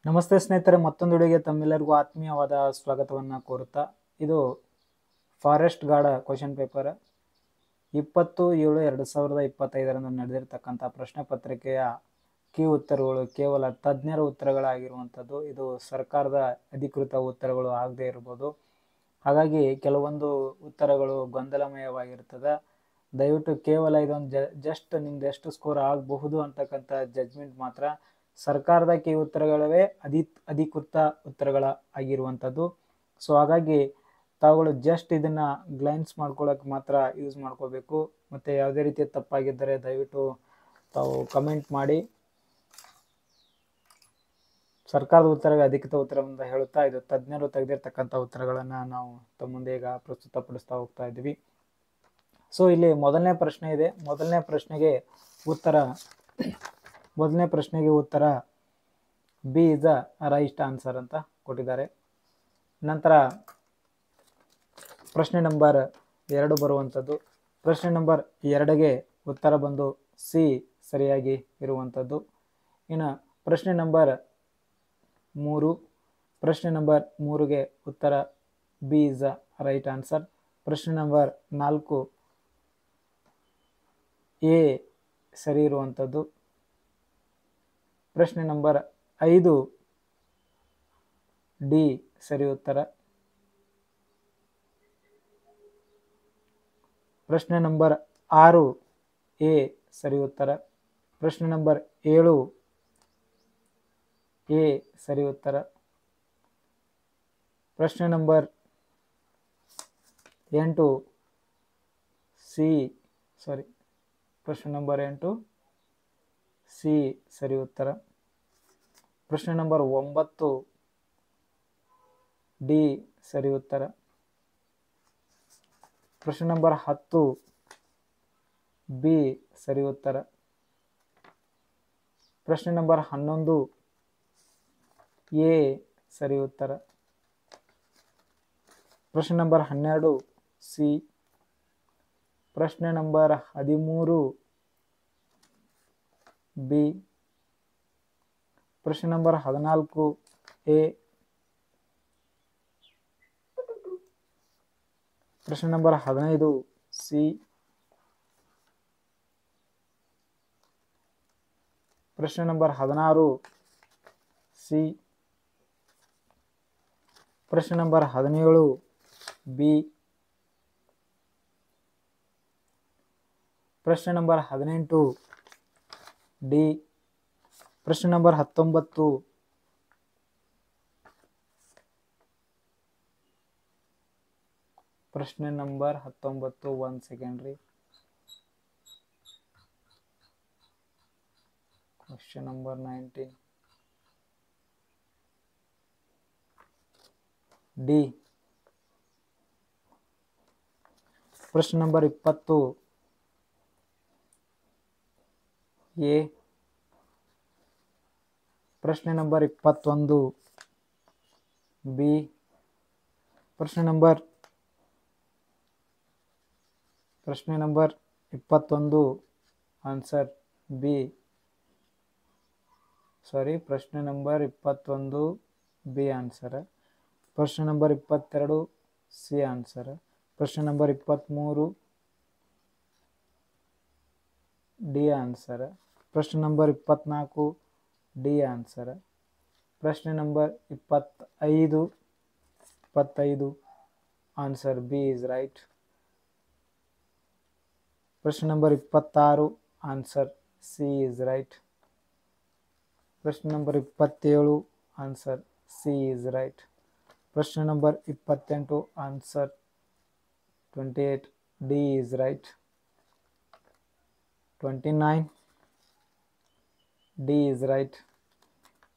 ನಮಸ್ತೆ ಸ್ನೇಹಿತರೆ, ಮತ್ತೊಂದು ವಿಡಿಯೋಗೆ ತಮ್ಮೆಲ್ಲರಿಗೂ ಆತ್ಮೀಯವಾದ ಸ್ವಾಗತವನ್ನು ಕೋರುತ್ತಾ, ಇದು ಫಾರೆಸ್ಟ್ ಗಾರ್ಡ್ ಕ್ವಶನ್ ಪೇಪರ್ 20/7/2025 ನಡೆದಿರತಕ್ಕಂಥ ಪ್ರಶ್ನೆ ಪತ್ರಿಕೆಯ ಕೀ ಉತ್ತರಗಳು ಕೇವಲ ತಜ್ಞರ ಉತ್ತರಗಳಾಗಿರುವಂಥದ್ದು. ಇದು ಸರ್ಕಾರದ ಅಧಿಕೃತ ಉತ್ತರಗಳು ಆಗದೇ ಇರ್ಬೋದು. ಹಾಗಾಗಿ ಕೆಲವೊಂದು ಉತ್ತರಗಳು ಗೊಂದಲಮಯವಾಗಿರ್ತದೆ. ದಯವಿಟ್ಟು ಕೇವಲ ಇದೊಂದು ಜಸ್ಟ್ ನಿಮ್ದು ಎಷ್ಟು ಸ್ಕೋರ್ ಆಗಬಹುದು ಅಂತಕ್ಕಂಥ ಜಡ್ಜ್ಮೆಂಟ್ ಮಾತ್ರ. ಸರ್ಕಾರದ ಕೀ ಉತ್ತರಗಳವೇ ಅಧಿಕೃತ ಉತ್ತರಗಳ ಆಗಿರುವಂಥದ್ದು. ಸೊ ಹಾಗಾಗಿ ತಾವುಗಳು ಜಸ್ಟ್ ಇದನ್ನ ಗ್ಲೈನ್ಸ್ ಮಾಡ್ಕೊಳ್ಳೋಕೆ ಮಾತ್ರ ಯೂಸ್ ಮಾಡ್ಕೋಬೇಕು. ಮತ್ತು ಯಾವುದೇ ರೀತಿ ತಪ್ಪಾಗಿದ್ದರೆ ದಯವಿಟ್ಟು ತಾವು ಕಮೆಂಟ್ ಮಾಡಿ. ಸರ್ಕಾರದ ಉತ್ತರವೇ ಅಧಿಕೃತ ಉತ್ತರವನ್ನು ಹೇಳುತ್ತಾ, ಇದು ತಜ್ಞರು ತೆಗೆದಿರ್ತಕ್ಕಂಥ ಉತ್ತರಗಳನ್ನು ನಾವು ತಮ್ಮ ಮುಂದೆ ಈಗ ಪ್ರಸ್ತುತಪಡಿಸ್ತಾ ಹೋಗ್ತಾ ಇದ್ದೀವಿ. ಸೊ ಇಲ್ಲಿ ಮೊದಲನೇ ಪ್ರಶ್ನೆ ಇದೆ. ಮೊದಲನೇ ಪ್ರಶ್ನೆಗೆ ಉತ್ತರ B is the right answer ಅಂತ ಕೊಟ್ಟಿದ್ದಾರೆ. ನಂತರ ಪ್ರಶ್ನೆ ನಂಬರ್ 2 ಬರುವಂಥದ್ದು. ಪ್ರಶ್ನೆ ನಂಬರ್ 2ಗೆ ಉತ್ತರ ಬಂದು ಸಿ ಸರಿಯಾಗಿ ಇರುವಂಥದ್ದು. ಇನ್ನು ಪ್ರಶ್ನೆ ನಂಬರ್ 3ಗೆ ಉತ್ತರ B is the right answer. ಪ್ರಶ್ನೆ ನಂಬರ್ 4 ಎ ಸರಿ ಇರುವಂಥದ್ದು. ಪ್ರಶ್ನೆ ನಂಬರ್ 5 ಡಿ ಸರಿ ಉತ್ತರ. ಪ್ರಶ್ನೆ ನಂಬರ್ 6 ಎ ಸರಿ ಉತ್ತರ. ಪ್ರಶ್ನೆ ನಂಬರ್ 7 ಎ ಸರಿ ಉತ್ತರ. ಪ್ರಶ್ನೆ ನಂಬರ್ 8 ಸಿ ಸರಿ ಉತ್ತರ. ಪ್ರಶ್ನೆ ನಂಬರ್ 9 ಡಿ ಸರಿ ಉತ್ತರ. ಪ್ರಶ್ನೆ ನಂಬರ್ 10 ಬಿ ಸರಿ ಉತ್ತರ. ಪ್ರಶ್ನೆ ನಂಬರ್ 11 ಎ ಸರಿ ಉತ್ತರ. ಪ್ರಶ್ನೆ ನಂಬರ್ 12 ಸಿ. ಪ್ರಶ್ನೆ ನಂಬರ್ 13 ಬಿ. ಪ್ರಶ್ನೆ ನಂಬರ್ 14 ಎ. ಪ್ರಶ್ನೆ ನಂಬರ್ 15 ಸಿ. ಪ್ರಶ್ನೆ ನಂಬರ್ 16 ಸಿ. ಪ್ರಶ್ನೆ ನಂಬರ್ 17 ಬಿ. ಪ್ರಶ್ನೆ ನಂಬರ್ 18 ಡಿ. ಪ್ರಶ್ನೆ ನಂಬರ್ 19 1 ಸೆಕೆಂಡ್ ರೀ. Question number 19 D. ಪ್ರಶ್ನೆ ನಂಬರ್ 20 ಎ. ಪ್ರಶ್ನೆ ನಂಬರ್ 21 ಬಿ. ಪ್ರಶ್ನೆ ನಂಬರ್ 21 ಆನ್ಸರ್ ಬಿ. ಪ್ರಶ್ನೆ ನಂಬರ್ 21 ಬಿ ಆನ್ಸರ್. ಪ್ರಶ್ನೆ ನಂಬರ್ 22 ಸಿ ಆನ್ಸರ್. ಪ್ರಶ್ನೆ ನಂಬರ್ 23 ಡಿ ಆನ್ಸರ್. ಪ್ರಶ್ನೆ ನಂಬರ್ 24 ಡಿ ಆನ್ಸರ್. ಪ್ರಶ್ನೆ number 25 answer B is right. ಪ್ರಶ್ನೆ number 26 answer C is right. ಪ್ರಶ್ನೆ number 27 answer C is right. ಪ್ರಶ್ನೆ number 28 answer 28 D is right. 29 D is right.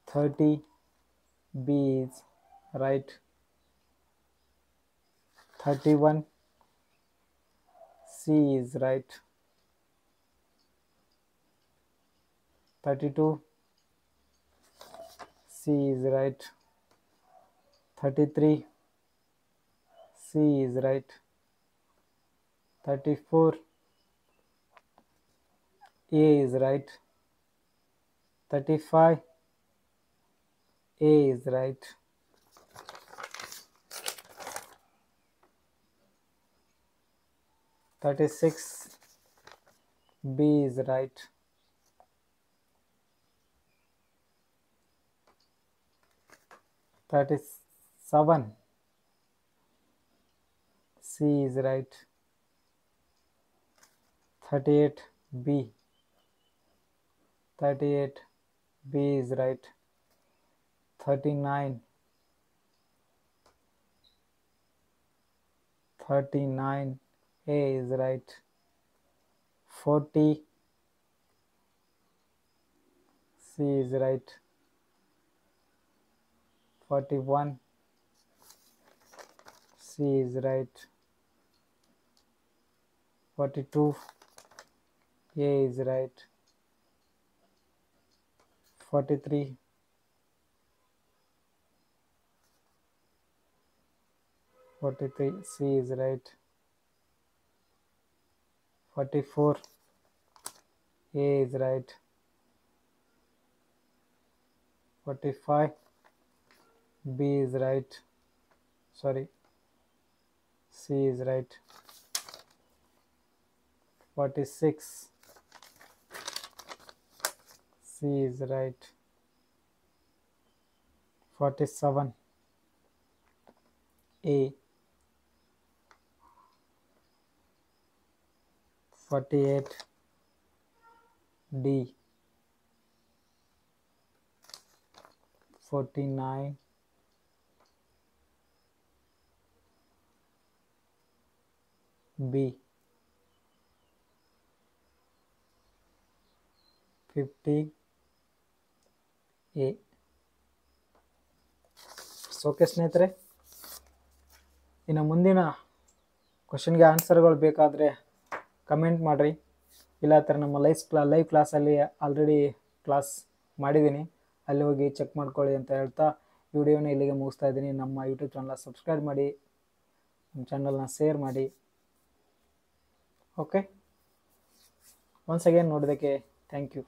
30 B is right. 31 C is right. 32 C is right. 33 C is right. 34 A is right. 35 A is right. "36", B is right. "37", C is right. 38, B. 38, B is right. 39, 39, A is right. 40, C is right. 41, C is right. 42, A is right. 43, C is right. 44, A is right. 45, B is right. Sorry, C is right. 46, C is right. 47, A. 48, D. 49, B. 50, A. Okay ಸ್ನೇಹಿತರೆ, ಇನ್ನು ಮುಂದಿನ ಕ್ವಶನ್ಗೆ ಆನ್ಸರ್ಗಳು ಬೇಕಾದರೆ comment ಮಾಡಿರಿ. ಇಲ್ಲ ಥರ ನಮ್ಮ live ಕ್ಲಾಸಲ್ಲಿ ಆಲ್ರೆಡಿ ಕ್ಲಾಸ್ ಮಾಡಿದ್ದೀನಿ, ಅಲ್ಲಿ ಹೋಗಿ ಚೆಕ್ ಮಾಡ್ಕೊಳ್ಳಿ ಅಂತ ಹೇಳ್ತಾ ಈ ವಿಡಿಯೋನ ಇಲ್ಲಿಗೆ ಮುಗಿಸ್ತಾ ಇದ್ದೀನಿ. ನಮ್ಮ ಯೂಟ್ಯೂಬ್ ಚಾನಲ್ ಸಬ್ಸ್ಕ್ರೈಬ್ ಮಾಡಿ, ನಮ್ಮ ಚಾನಲ್ನ ಶೇರ್ ಮಾಡಿ. ಓಕೆ, ಒನ್ಸ್ ಅಗೇನ್ ನೋಡೋದಕ್ಕೆ ಥ್ಯಾಂಕ್ ಯು.